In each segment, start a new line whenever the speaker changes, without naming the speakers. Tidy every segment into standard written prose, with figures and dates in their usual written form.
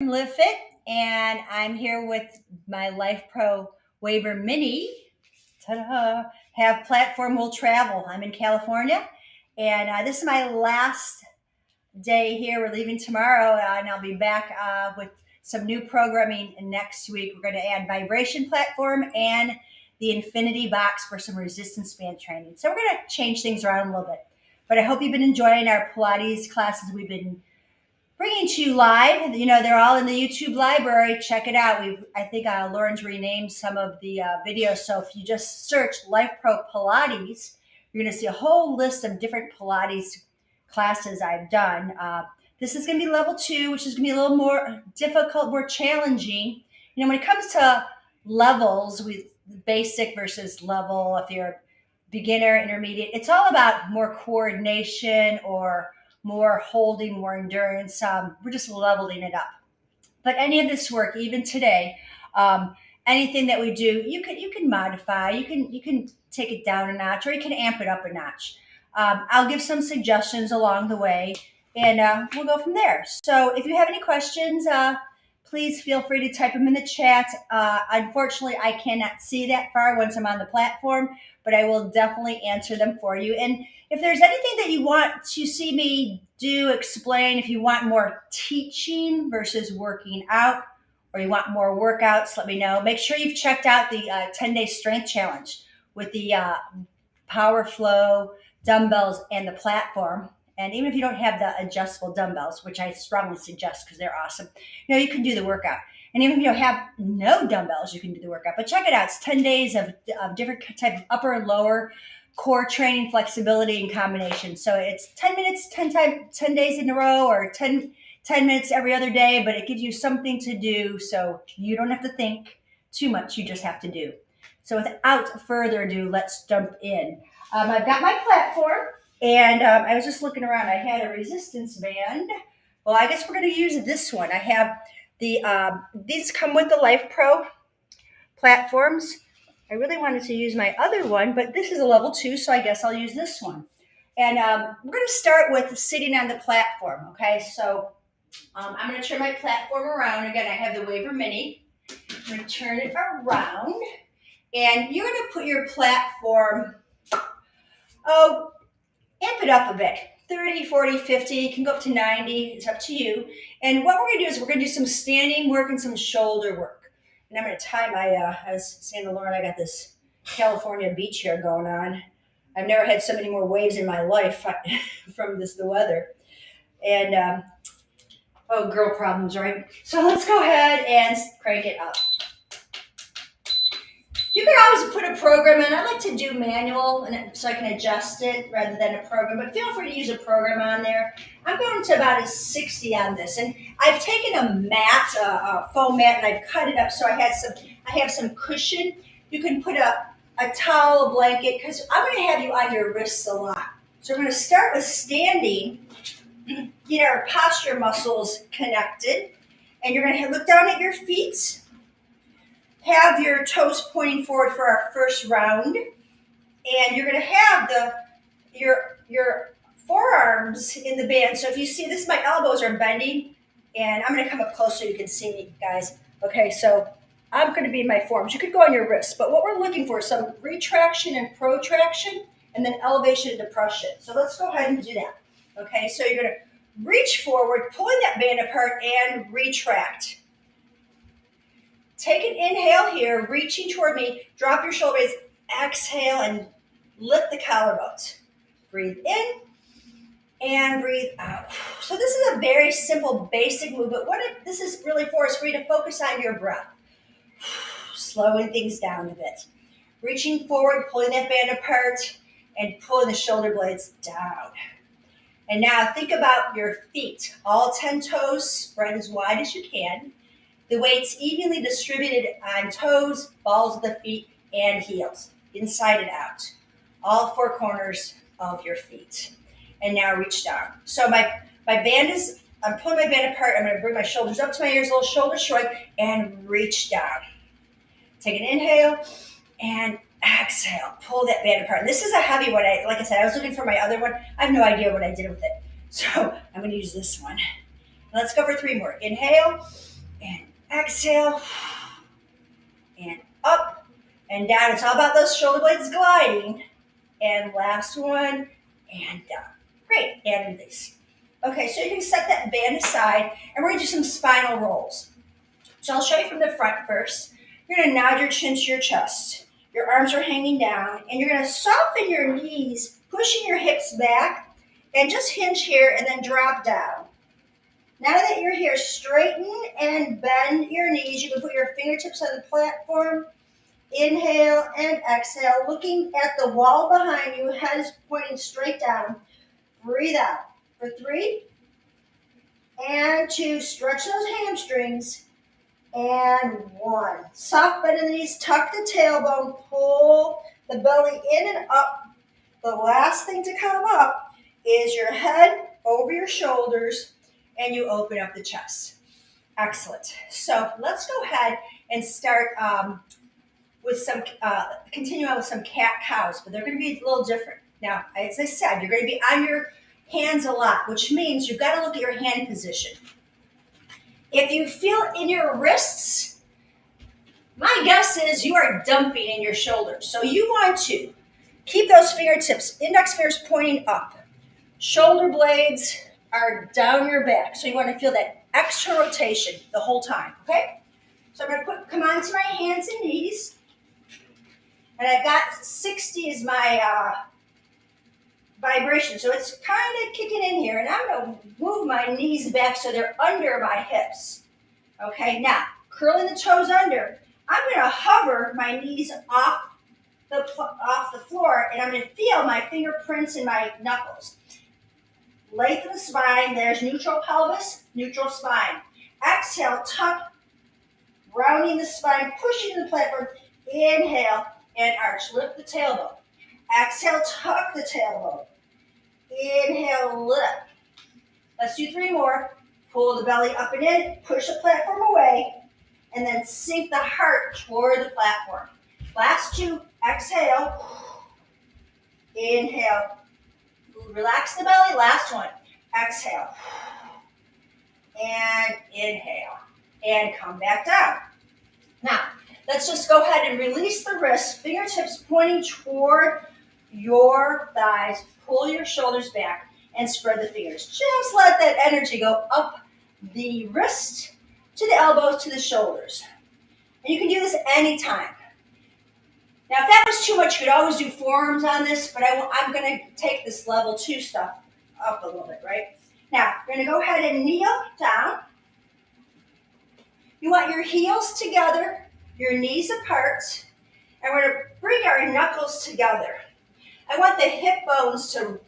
Live Fit, and I'm here with my Lifepro Waiver Mini. Ta-da! Have platform will travel. I'm in California, and this is my last day here. We're leaving tomorrow, and I'll be back with some new programming next week. We're going to add vibration platform and the infinity box for some resistance band training. So we're going to change things around a little bit. But I hope you've been enjoying our Pilates classes we've been bringing to you live. They're all in the YouTube library. Check it out. I think Lauren's renamed some of the videos. So if you just search Life Pro Pilates, you're going to see a whole list of different Pilates classes I've done. This is going to be level 2, which is going to be a little more difficult, more challenging. When it comes to levels with basic versus level, if you're beginner, intermediate, it's all about more coordination or more holding, more endurance. We're just leveling it up. But any of this work, even today, anything that we do, you can modify. You can take it down a notch, or you can amp it up a notch. I'll give some suggestions along the way, and we'll go from there. So if you have any questions, please feel free to type them in the chat. Unfortunately, I cannot see that far once I'm on the platform, but I will definitely answer them for you. And if there's anything that you want to see me do, explain, if you want more teaching versus working out, or you want more workouts, let me know. Make sure you've checked out the 10-day strength challenge with the power flow dumbbells and the platform. And even if you don't have the adjustable dumbbells, which I strongly suggest because they're awesome, you can do the workout. And even if you don't have no dumbbells, you can do the workout. But check it out. It's 10 days of different type of upper and lower core training, flexibility, and combination. So it's 10 minutes, 10 days in a row, or 10 minutes every other day, but it gives you something to do. So you don't have to think too much. You just have to do. So without further ado, let's jump in. I've got my platform, and I was just looking around. I had a resistance band. Well, I guess we're going to use this one. I have these come with the Lifepro platforms. I really wanted to use my other one, but this is a level 2, so I guess I'll use this one. And we're going to start with sitting on the platform, okay? So I'm going to turn my platform around. Again, I have the Waiver Mini. I'm going to turn it around, and you're going to put your platform, amp it up a bit. 30, 40, 50, you can go up to 90. It's up to you. And what we're going to do is we're going to do some standing work and some shoulder work. And I'm going to tie my, I was saying to Lauren, I got this California beach hair going on. I've never had so many more waves in my life from the weather. And, girl problems, right? So let's go ahead and crank it up. You can always put a program in. I like to do manual so I can adjust it rather than a program, but feel free to use a program on there. I'm going to about a 60 on this, and I've taken a mat, a foam mat, and I've cut it up so I have some cushion. You can put a towel, a blanket, because I'm going to have you on your wrists a lot. So we're going to start with standing, get our posture muscles connected, and you're going to look down at your feet. Have your toes pointing forward for our first round, and you're going to have your forearms in the band. So if you see this, my elbows are bending, and I'm going to come up close so you can see me, guys. Okay, so I'm going to be in my forearms. You could go on your wrists, but what we're looking for is some retraction and protraction, and then elevation and depression. So let's go ahead and do that. Okay, so you're going to reach forward, pulling that band apart, and retract. Take an inhale here, reaching toward me. Drop your shoulders. Exhale and lift the collarbones. Breathe in and breathe out. So this is a very simple, basic movement. What this is really for is for you to focus on your breath. Slowing things down a bit. Reaching forward, pulling that band apart, and pulling the shoulder blades down. And now think about your feet. All 10 toes spread as wide as you can. The weight's evenly distributed on toes, balls of the feet, and heels, inside and out. All 4 corners of your feet. And now reach down. So my band is, I'm pulling my band apart. I'm going to bring my shoulders up to my ears, a little shoulder shrug, and reach down. Take an inhale and exhale. Pull that band apart. And this is a heavy one. Like I said, I was looking for my other one. I have no idea what I did with it. So I'm going to use this one. Let's go for 3 more. Inhale. Exhale, and up and down. It's all about those shoulder blades gliding. And last one, and down. Great, and release. Okay, so you can set that band aside, and we're gonna do some spinal rolls. So I'll show you from the front first. You're gonna nod your chin to your chest. Your arms are hanging down, and you're gonna soften your knees, pushing your hips back, and just hinge here and then drop down. Now that you're here, straighten and bend your knees. You can put your fingertips on the platform. Inhale and exhale, looking at the wall behind you, head is pointing straight down. Breathe out for 3 and 2. Stretch those hamstrings. And 1. Soft bend in the knees, tuck the tailbone, pull the belly in and up. The last thing to come up is your head over your shoulders, and you open up the chest. Excellent. So let's go ahead and start with some, continue on with some cat-cows, but they're going to be a little different. Now, as I said, you're going to be on your hands a lot, which means you've got to look at your hand position. If you feel in your wrists, my guess is you are dumping in your shoulders. So you want to keep those fingertips, index fingers pointing up. Shoulder blades are down your back. So you want to feel that extra rotation the whole time, okay? So I'm going to come onto my hands and knees. And I've got 60 as my vibration. So it's kind of kicking in here. And I'm going to move my knees back so they're under my hips. Okay, now, curling the toes under. I'm going to hover my knees off the floor, and I'm going to feel my fingerprints in my knuckles. Lengthen the spine. There's neutral pelvis, neutral spine. Exhale, tuck, rounding the spine, pushing the platform. Inhale and arch. Lift the tailbone. Exhale, tuck the tailbone. Inhale, lift. Let's do 3 more. Pull the belly up and in, push the platform away, and then sink the heart toward the platform. Last 2, exhale. Inhale. Relax the belly. Last 1. Exhale. And inhale. And come back down. Now, let's just go ahead and release the wrists, fingertips pointing toward your thighs. Pull your shoulders back and spread the fingers. Just let that energy go up the wrist to the elbows to the shoulders. And you can do this anytime. Now, if that was too much, you could always do forearms on this, but I'm going to take this level 2 stuff up a little bit, right? Now, you're going to go ahead and kneel down. You want your heels together, your knees apart, and we're going to bring our knuckles together. I want the hip bones to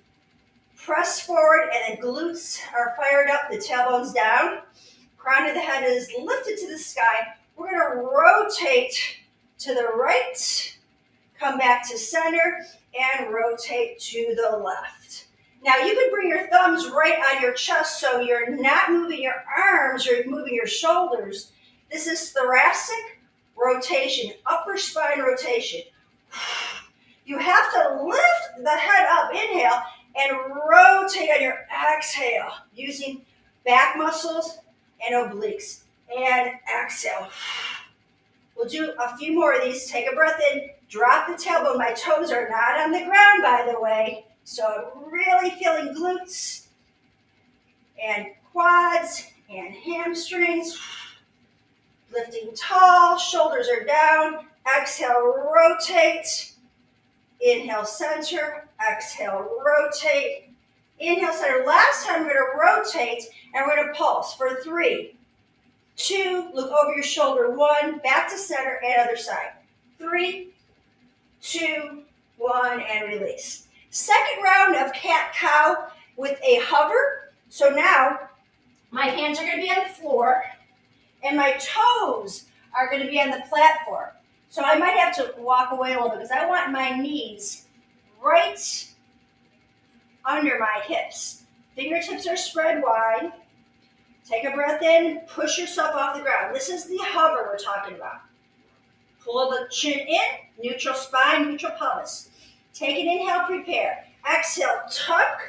press forward and the glutes are fired up, the tailbone's down. Crown of the head is lifted to the sky. We're going to rotate to the right, come back to center, and rotate to the left. Now you can bring your thumbs right on your chest so you're not moving your arms, you're moving your shoulders. This is thoracic rotation, upper spine rotation. You have to lift the head up, inhale, and rotate on your exhale using back muscles and obliques. And exhale. We'll do a few more of these. Take a breath in, drop the tailbone. My toes are not on the ground, by the way. So I'm really feeling glutes and quads and hamstrings. Lifting tall, shoulders are down. Exhale, rotate. Inhale, center. Exhale, rotate. Inhale, center. Last time we're going to rotate and we're going to pulse for 3, 2, look over your shoulder. 1, back to center and other side. 3, 2, 1, and release. Second round of cat-cow with a hover. So now my hands are going to be on the floor and my toes are going to be on the platform. So I might have to walk away a little bit because I want my knees right under my hips. Fingertips are spread wide. Take a breath in, push yourself off the ground. This is the hover we're talking about. Pull the chin in, neutral spine, neutral pelvis. Take an inhale, prepare. Exhale, tuck.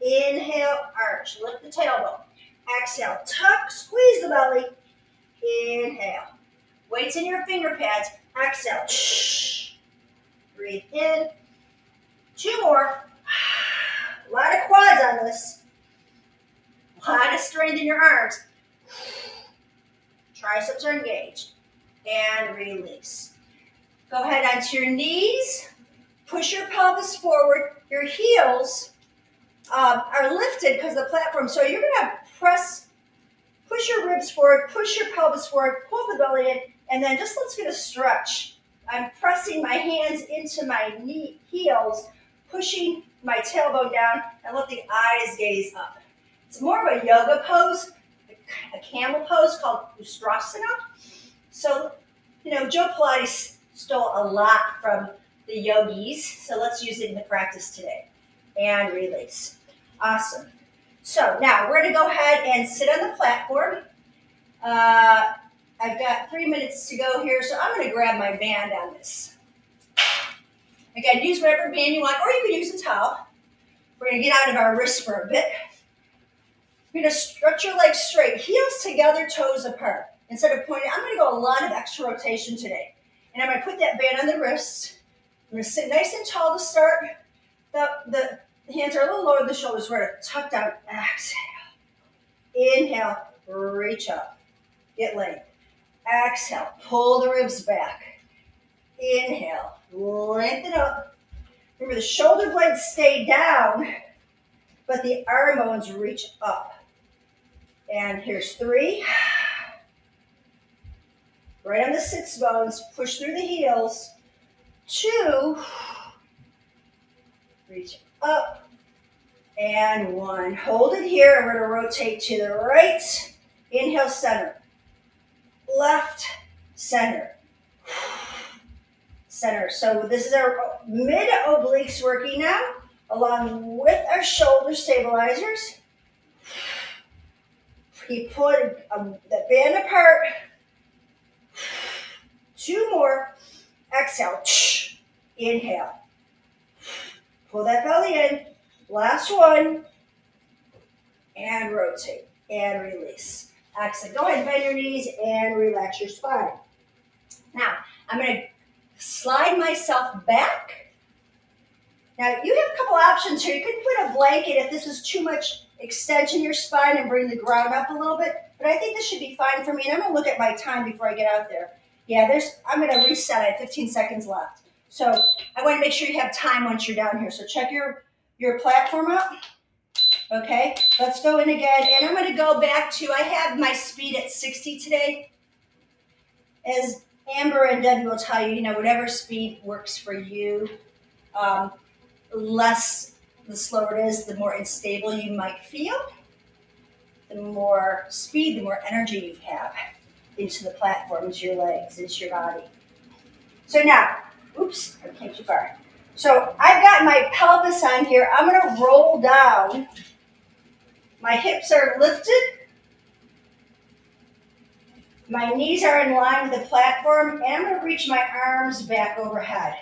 Inhale, arch. Lift the tailbone. Exhale, tuck, squeeze the belly. Inhale. Weights in your finger pads. Exhale. Breathe in. 2 more. A lot of quads on this. A lot of strength in your arms. Triceps are engaged. And release. Go ahead onto your knees. Push your pelvis forward. Your heels are lifted because of the platform. So you're going to push your ribs forward, push your pelvis forward, pull the belly in, and then just let's get a stretch. I'm pressing my hands into my heels, pushing my tailbone down, and let the eyes gaze up. It's more of a yoga pose, a camel pose called Ustrasana. So, Joe Pilates stole a lot from the yogis, so let's use it in the practice today. And release. Awesome. So now we're going to go ahead and sit on the platform. I've got 3 minutes to go here, so I'm going to grab my band on this. Again, use whatever band you want, or you can use a towel. We're going to get out of our wrists for a bit. You're going to stretch your legs straight, heels together, toes apart. Instead of pointing, I'm going to go a lot of extra rotation today. And I'm going to put that band on the wrist. I'm going to sit nice and tall to start. The hands are a little lower than the shoulders. We're going to tuck down. Exhale. Inhale. Reach up. Get length. Exhale. Pull the ribs back. Inhale. Lengthen up. Remember, the shoulder blades stay down, but the arm bones reach up. And here's 3. Right on the sits bones. Push through the heels. 2. Reach up. And 1. Hold it here. And we're going to rotate to the right. Inhale, center. Left, center. Center. So this is our mid obliques working now, along with our shoulder stabilizers. Keep pulling the band apart. 2 more. Exhale. Inhale. Pull that belly in. Last one. And rotate. And release. Exhale. Go ahead and bend your knees and relax your spine. Now, I'm going to slide myself back. Now, you have a couple options here. You can put a blanket if this is too much extension in your spine and bring the ground up a little bit. But I think this should be fine for me. And I'm going to look at my time before I get out there. Yeah, I'm going to reset. I have 15 seconds left. So I want to make sure you have time once you're down here. So check your platform out. Okay, let's go in again. And I'm going to go back to, I have my speed at 60 today. As Amber and Debbie will tell you, whatever speed works for you. The slower it is, the more unstable you might feel. The more speed, the more energy you have into the platform, into your legs, into your body. So now, oops, I came too far. So I've got my pelvis on here. I'm going to roll down. My hips are lifted. My knees are in line with the platform, and I'm going to reach my arms back overhead.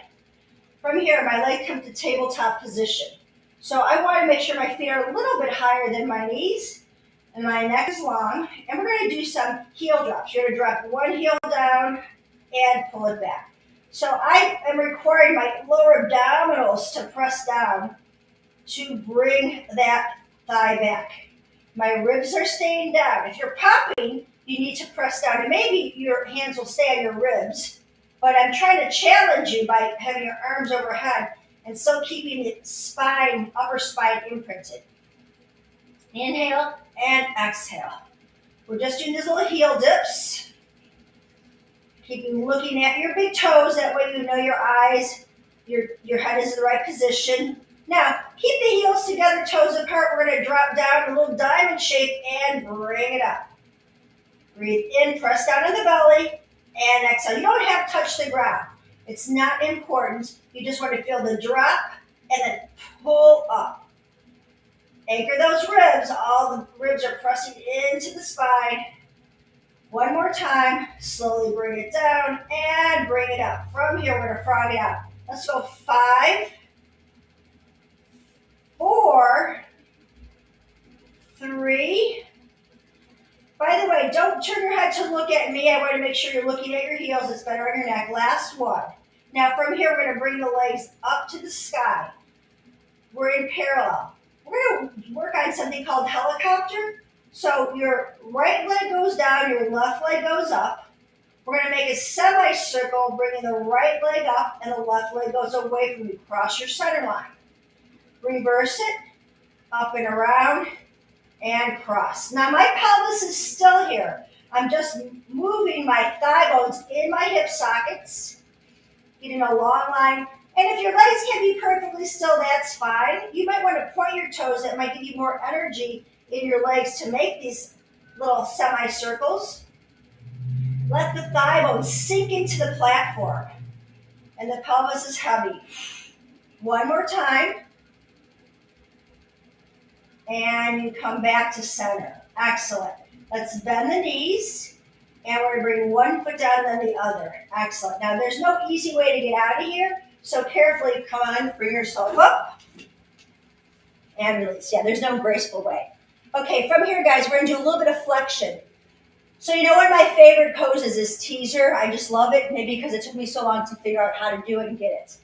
From here, my leg comes to tabletop position. So I want to make sure my feet are a little bit higher than my knees, and my neck is long. And we're going to do some heel drops. You're going to drop one heel down and pull it back. So I am requiring my lower abdominals to press down to bring that thigh back. My ribs are staying down. If you're popping, you need to press down. And maybe your hands will stay on your ribs, but I'm trying to challenge you by having your arms overhead and still keeping the spine, upper spine imprinted. Inhale and exhale. We're just doing these little heel dips. Keeping looking at your big toes. That way you know your eyes, your head is in the right position. Now, keep the heels together, toes apart. We're going to drop down a little diamond shape and bring it up. Breathe in, press down to the belly, and exhale. You don't have to touch the ground. It's not important. You just want to feel the drop and then pull up. Anchor those ribs. All the ribs are pressing into the spine. One more time. Slowly bring it down and bring it up. From here, we're going to frog it out. Let's go 5, 4, 3, By the way, don't turn your head to look at me. I want to make sure you're looking at your heels. It's better on your neck. Last one. Now from here, we're going to bring the legs up to the sky. We're in parallel. We're going to work on something called helicopter. So your right leg goes down, your left leg goes up. We're going to make a semicircle, bringing the right leg up and the left leg goes away from you. Cross your center line. Reverse it, up and around, and cross. Now my pelvis is still here. I'm just moving my thigh bones in my hip sockets, getting a long line. And if your legs can be perfectly still, that's fine. You might want to point your toes. That might give you more energy in your legs to make these little semicircles. Let the thigh bones sink into the platform. And the pelvis is heavy. One more time. And you come back to center. Excellent. Let's bend the knees. And we're going to bring one foot down and then the other. Excellent. Now, there's no easy way to get out of here. So carefully, come on, bring yourself up. And release. Yeah, there's no graceful way. Okay, from here, guys, we're going to do a little bit of flexion. So you know one of my favorite poses is teaser. I just love it, maybe because it took me so long to figure out how to do it and get it.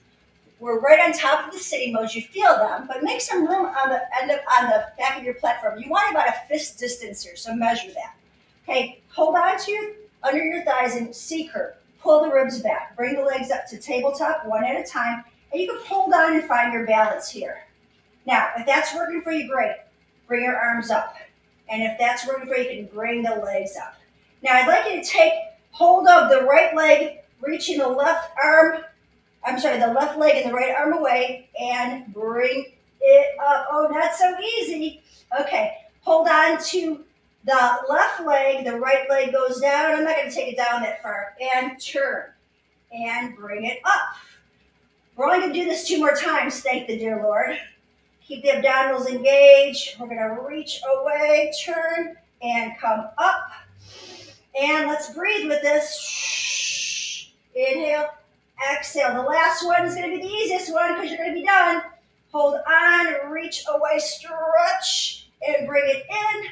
We're right on top of the sitting bones. You feel them, but make some room on the back of your platform. You want about a fist distance here, so measure that. Okay, hold on to under your thighs and C-curve. Pull the ribs back. Bring the legs up to tabletop one at a time, and you can hold on and find your balance here. Now, if that's working for you, great. Bring your arms up. And if that's working for you, you can bring the legs up. Now, I'd like you to take hold of the right leg, reaching the left leg and the right arm away, and bring it up. Oh, not so easy. Okay, hold on to the left leg, the right leg goes down. I'm not going to take it down that far. And turn. And bring it up. We're only going to do this 2 more times, thank the dear Lord. Keep the abdominals engaged. We're going to reach away, turn, and come up. And let's breathe with this. Inhale, exhale. The last one is going to be the easiest one because you're going to be done. Hold on, reach away, stretch, and bring it in.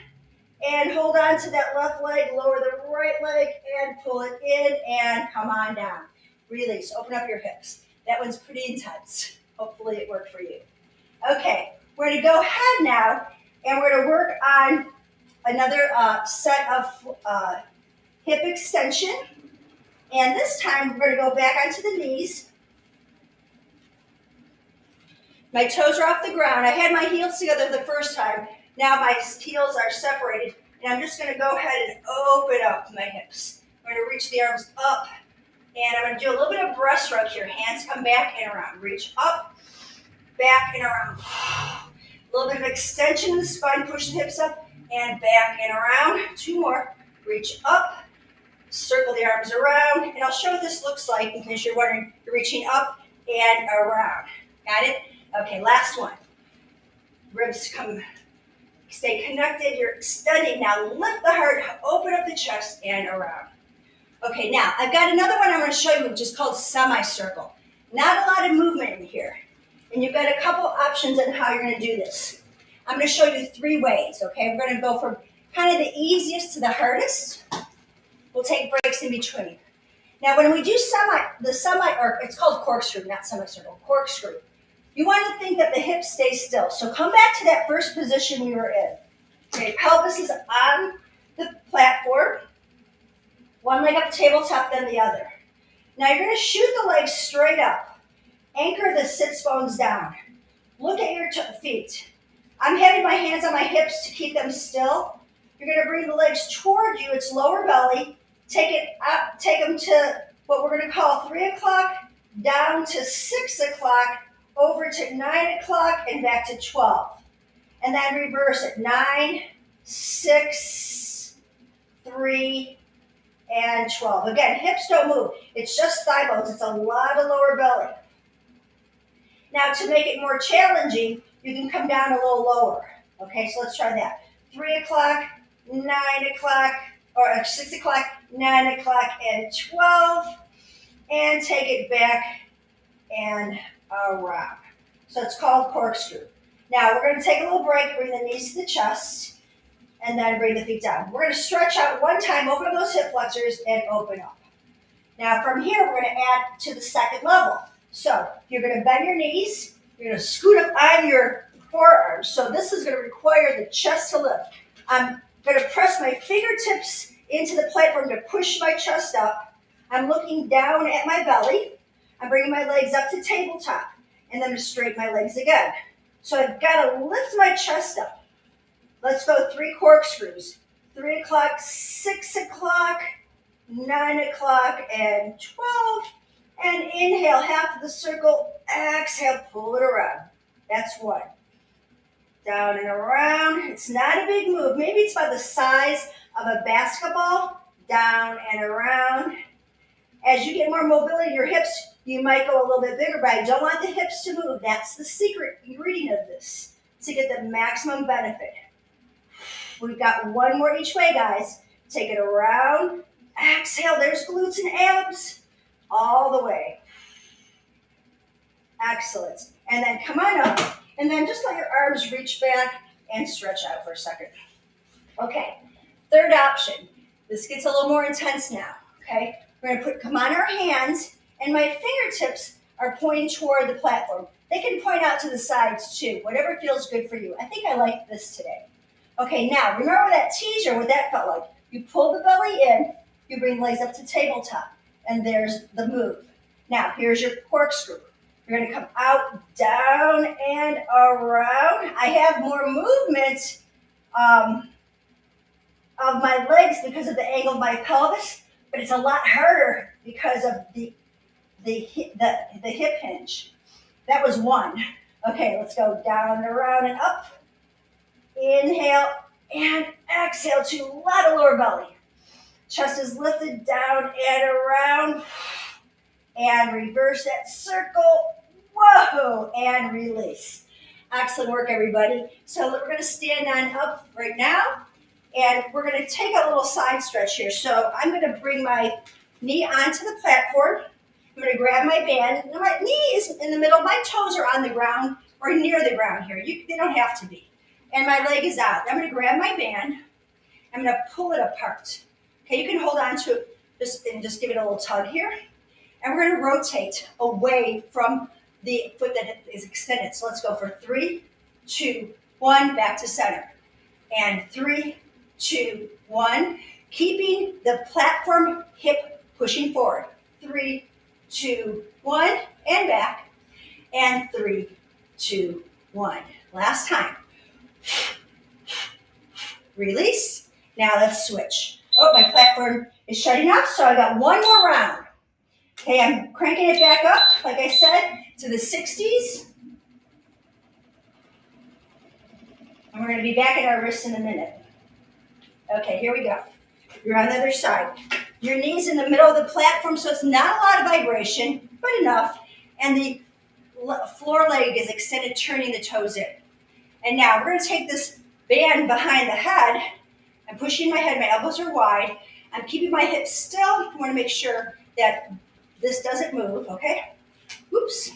And hold on to that left leg, lower the right leg, and pull it in, and come on down. Release, open up your hips. That one's pretty intense. Hopefully it worked for you. Okay, we're going to go ahead now, and we're going to work on another set of hip extension. And this time, we're going to go back onto the knees. My toes are off the ground. I had my heels together the first time. Now my heels are separated, and I'm just going to go ahead and open up my hips. I'm going to reach the arms up, and I'm going to do a little bit of breaststroke here. Hands come back and around. Reach up, back and around. A little bit of extension in the spine. Push the hips up and back and around. 2 more. Reach up, circle the arms around, and I'll show what this looks like in case you're wondering. You're reaching up and around. Got it? Okay, last one. Ribs stay connected. You're extending. Now lift the heart, open up the chest, and around. Okay, now I've got another one I'm going to show you, which is called semicircle. Not a lot of movement in here. And you've got a couple options on how you're going to do this. I'm going to show you 3 ways, okay? We're going to go from kind of the easiest to the hardest. We'll take breaks in between. Now, when we do it's called corkscrew, not semicircle, corkscrew. You want to think that the hips stay still. So come back to that first position we were in. Okay, pelvis is on the platform. One leg up tabletop, then the other. Now you're going to shoot the legs straight up. Anchor the sits bones down. Look at your feet. I'm having my hands on my hips to keep them still. You're going to bring the legs toward you. It's lower belly. Take it up. Take them to what we're going to call 3 o'clock, down to 6 o'clock, over to 9 o'clock, and back to 12. And then reverse it. 9, 6, 3, and 12. Again, hips don't move. It's just thigh bones. It's a lot of lower belly. Now, to make it more challenging, you can come down a little lower. Okay, so let's try that. 3 o'clock, 9 o'clock, or 6 o'clock, 9 o'clock, and 12. And take it back and around. So it's called corkscrew. Now, we're going to take a little break, bring the knees to the chest. and then bring the feet down. We're going to stretch out one time, open up those hip flexors, and open up. Now from here, we're going to add to the second level. So you're going to bend your knees. You're going to scoot up on your forearms. So this is going to require the chest to lift. I'm going to press my fingertips into the platform to push my chest up. I'm looking down at my belly. I'm bringing my legs up to tabletop. And then to straighten my legs again. So I've got to lift my chest up. Let's go 3 corkscrews. 3 o'clock, 6 o'clock, 9 o'clock, and 12. And inhale, half of the circle. Exhale, pull it around. That's 1. Down and around. It's not a big move. Maybe it's about the size of a basketball. Down and around. As you get more mobility in your hips, you might go a little bit bigger, but I don't want the hips to move. That's the secret ingredient of this, to get the maximum benefit. We've got 1 more each way, guys. Take it around. Exhale. There's glutes and abs. All the way. Excellent. And then come on up. And then just let your arms reach back and stretch out for a second. Okay. Third option. This gets a little more intense now. Okay. We're going to come on our hands. And my fingertips are pointing toward the platform. They can point out to the sides too. Whatever feels good for you. I think I like this today. Okay. Now, remember that teaser, what that felt like. You pull the belly in. You bring legs up to tabletop. And there's the move. Now, here's your corkscrew. You're going to come out, down, and around. I have more movement of my legs because of the angle of my pelvis, but it's a lot harder because of the hip hinge. That was 1. Okay, let's go down and around and up. Inhale and exhale to a lot of lower belly. Chest is lifted down and around. And reverse that circle. Whoa! And release. Excellent work, everybody. So we're going to stand on up right now. And we're going to take a little side stretch here. So I'm going to bring my knee onto the platform. I'm going to grab my band. Now my knee is in the middle. My toes are on the ground or near the ground here. They don't have to be. And my leg is out. I'm going to grab my band. I'm going to pull it apart. Okay, you can hold on to it and just give it a little tug here. And we're going to rotate away from the foot that is extended. So let's go for 3, 2, 1, back to center. And 3, 2, 1. Keeping the platform hip pushing forward. 3, 2, 1, and back. And 3, 2, 1. Last time. Release. Now let's switch. Oh, my platform is shutting off, so I got 1 more round. Okay, I'm cranking it back up, like I said, to the 60s. And we're going to be back at our wrists in a minute. Okay, here we go. You're on the other side. Your knee's in the middle of the platform, so it's not a lot of vibration, but enough. And the floor leg is extended, turning the toes in. And now we're going to take this band behind the head. I'm pushing my head, my elbows are wide. I'm keeping my hips still. I want to make sure that this doesn't move, okay? Oops.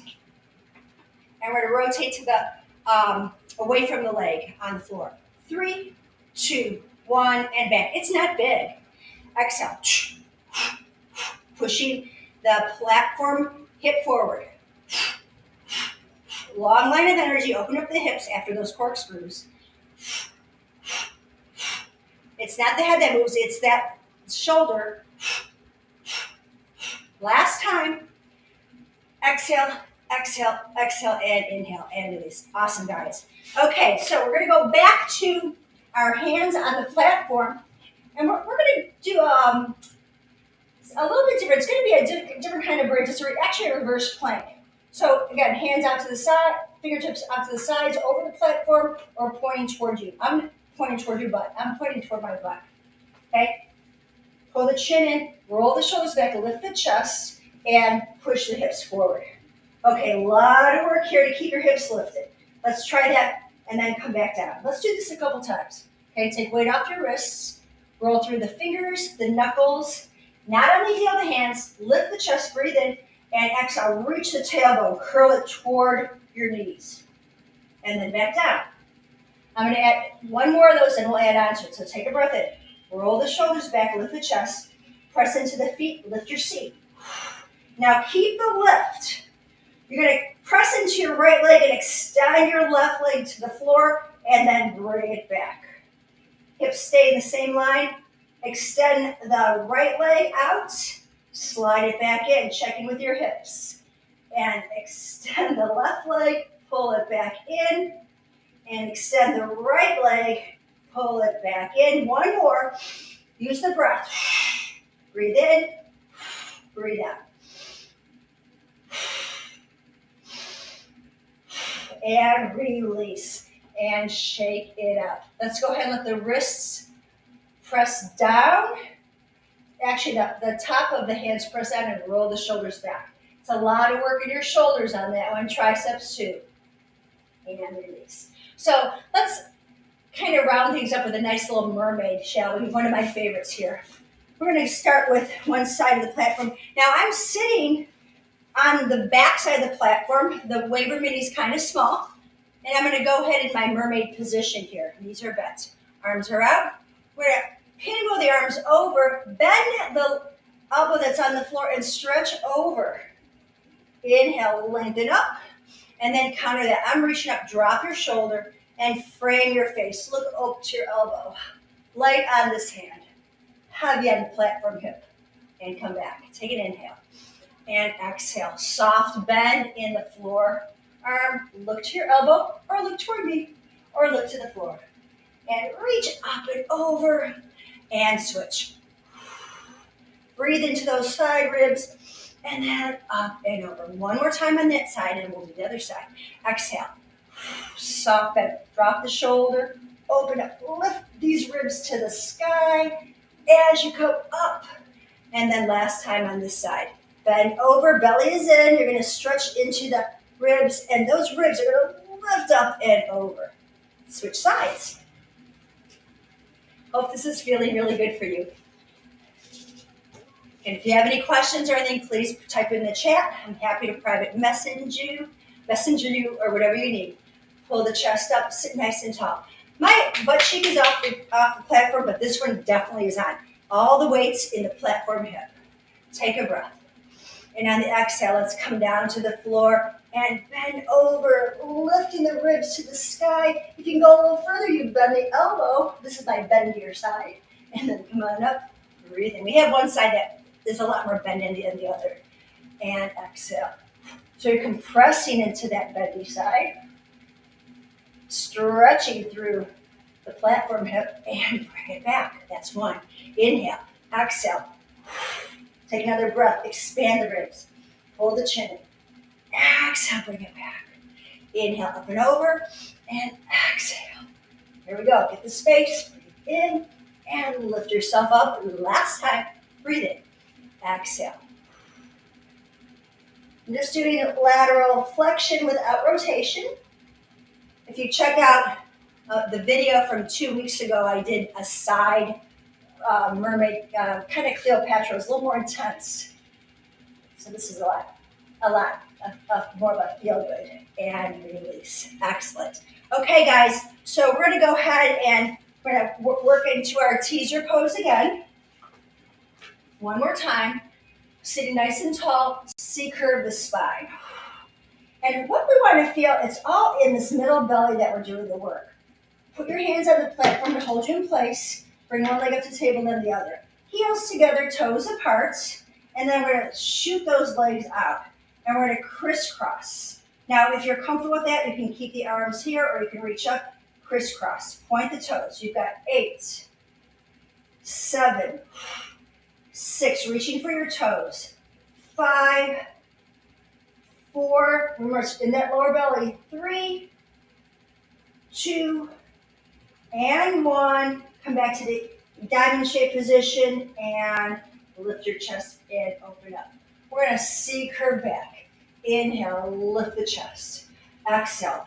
And we're going to rotate to the away from the leg on the floor. 3, 2, 1, and back. It's not big. Exhale. Pushing the platform hip forward. Long line of energy. Open up the hips after those corkscrews. It's not the head that moves, it's that shoulder. Last time. Exhale, exhale, exhale, and inhale, and release. Awesome, guys. Okay, so we're going to go back to our hands on the platform, and we're going to do a little bit different. It's going to be a different kind of bridge. It's actually a reverse plank. So again, hands out to the side, fingertips out to the sides, over the platform, or pointing towards you. I'm pointing toward your butt. I'm pointing toward my butt. Okay? Pull the chin in, roll the shoulders back, lift the chest, and push the hips forward. Okay, a lot of work here to keep your hips lifted. Let's try that and then come back down. Let's do this a couple times. Okay, take weight off your wrists, roll through the fingers, the knuckles, not on the heel of the hands, lift the chest, breathe in, and exhale, reach the tailbone, curl it toward your knees, and then back down. I'm going to add one more of those and we'll add on to it. So take a breath in. Roll the shoulders back, lift the chest. Press into the feet, lift your seat. Now keep the lift. You're going to press into your right leg and extend your left leg to the floor and then bring it back. Hips stay in the same line. Extend the right leg out. Slide it back in, checking with your hips. And extend the left leg, pull it back in. And extend the right leg, pull it back in. One more. Use the breath. Breathe in, breathe out. And release. And shake it out. Let's go ahead and let the wrists press down. Actually, the top of the hands press down and roll the shoulders back. It's a lot of work in your shoulders on that one. Triceps too. And release. So let's kind of round things up with a nice little mermaid, shall we? One of my favorites here. We're going to start with one side of the platform. Now I'm sitting on the back side of the platform. The Waver Mini is kind of small. And I'm going to go ahead in my mermaid position here. Knees are bent. Arms are out. We're going to pinwheel the arms over. Bend the elbow that's on the floor and stretch over. Inhale, lengthen up. And then counter that. I'm reaching up. Drop your shoulder and frame your face. Look up to your elbow. Light on this hand. Heavy on the platform hip. And come back. Take an inhale. And exhale. Soft bend in the floor. Arm, look to your elbow, or look toward me, or look to the floor. And reach up and over, and switch. Breathe into those side ribs, and then up and over. One more time on that side, and we'll do the other side. Exhale. Soft bend. Drop the shoulder, open up, lift these ribs to the sky as you go up. And then last time on this side. Bend over, belly is in. You're going to stretch into the ribs, and those ribs are going to lift up and over. Switch sides. Hope this is feeling really good for you. And if you have any questions or anything, please type in the chat. I'm happy to private messenger you, or whatever you need. Pull the chest up, sit nice and tall. My butt cheek is off the platform, but this one definitely is on. All the weights in the platform hip. Take a breath. And on the exhale, let's come down to the floor and bend over, lifting the ribs to the sky. If you can go a little further, you bend the elbow. This is my bendier side. And then come on up, breathe in. We have one side that is a lot more bendy than the other. And exhale. So you're compressing into that bendy side, stretching through the platform hip, and bring it back. That's one. Inhale, exhale. Take another breath, expand the ribs. Pull the chin in. Exhale, bring it back. Inhale, up and over, and exhale. Here we go. Get the space, breathe in, and lift yourself up. Last time, breathe in. Exhale. I'm just doing a lateral flexion without rotation. If you check out the video from 2 weeks ago, I did a side mermaid, kind of Cleopatra. It was a little more intense. So this is a lot more of a feel good and release. Excellent. Okay, guys. So we're going to go ahead and we're going to work into our teaser pose again. One more time. Sitting nice and tall. C-curve the spine. And what we want to feel, it's all in this middle belly that we're doing the work. Put your hands on the platform to hold you in place. Bring one leg up to the table, then the other. Heels together, toes apart. And then we're going to shoot those legs out. And we're going to crisscross. Now, if you're comfortable with that, you can keep the arms here or you can reach up, crisscross. Point the toes. You've got 8, 7, 6. Reaching for your toes. 5, 4. Remember, in that lower belly. 3, 2, and 1. Come back to the diamond shape position and lift your chest and open up. We're going to C-curve back. Inhale, lift the chest. Exhale.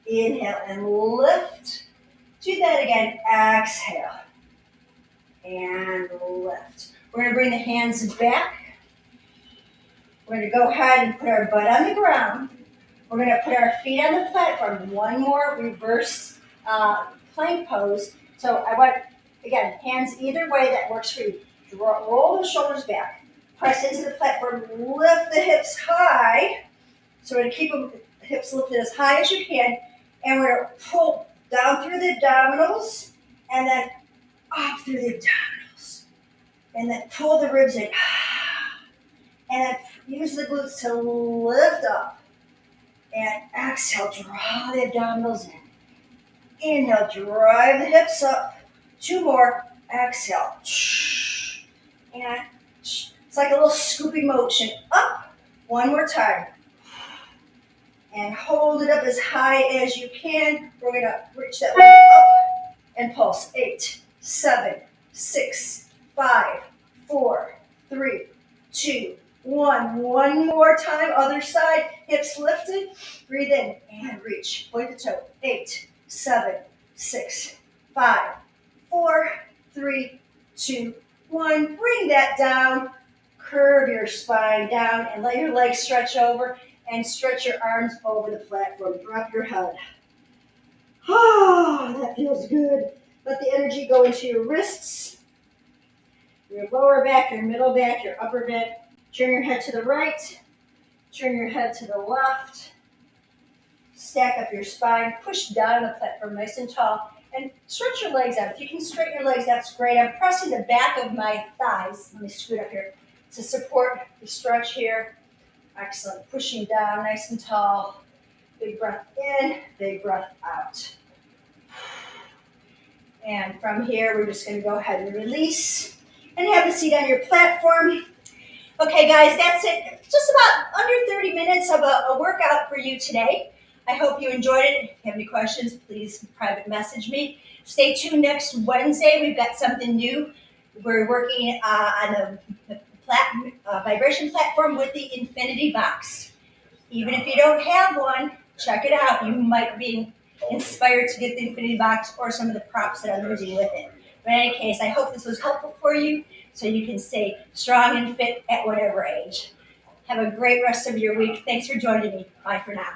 Inhale and lift. Do that again. Exhale. And lift. We're going to bring the hands back. We're going to go ahead and put our butt on the ground. We're going to put our feet on the platform. One more reverse plank pose. So I want, again, hands either way that works for you. Roll the shoulders back. Press into the platform. Lift the hips high. So we're going to keep the hips lifted as high as you can. And we're going to pull down through the abdominals and then up through the abdominals. And then pull the ribs in. And then use the glutes to lift up. And exhale, draw the abdominals in. Inhale, drive the hips up. 2 more. Exhale. And it's like a little scooping motion. Up. 1 more time. And hold it up as high as you can. We're going to reach that leg up and pulse. 8, 7, 6, 5, 4, 3, 2, 1. 1 more time. Other side. Hips lifted. Breathe in and reach. Point the toe. 8, 7, 6, 5, 4, 3, 2, 1. Bring that down. Curve your spine down and let your legs stretch over and stretch your arms over the platform. Drop your head. Oh, that feels good. Let the energy go into your wrists, your lower back, your middle back, your upper back. Turn your head to the right. Turn your head to the left. Stack up your spine. Push down the platform nice and tall. And stretch your legs out. If you can straighten your legs, that's great. I'm pressing the back of my thighs. Let me scoot up here to support the stretch here. Excellent. Pushing down nice and tall. Big breath in, big breath out. And from here, we're just going to go ahead and release. And have a seat on your platform. Okay, guys, that's it. Just about under 30 minutes of a workout for you today. I hope you enjoyed it. If you have any questions, please private message me. Stay tuned next Wednesday. We've got something new. We're working on the vibration platform with the Infinity Box. Even if you don't have one, check it out. You might be inspired to get the Infinity Box or some of the props that I'm using with it. But in any case, I hope this was helpful for you so you can stay strong and fit at whatever age. Have a great rest of your week. Thanks for joining me. Bye for now.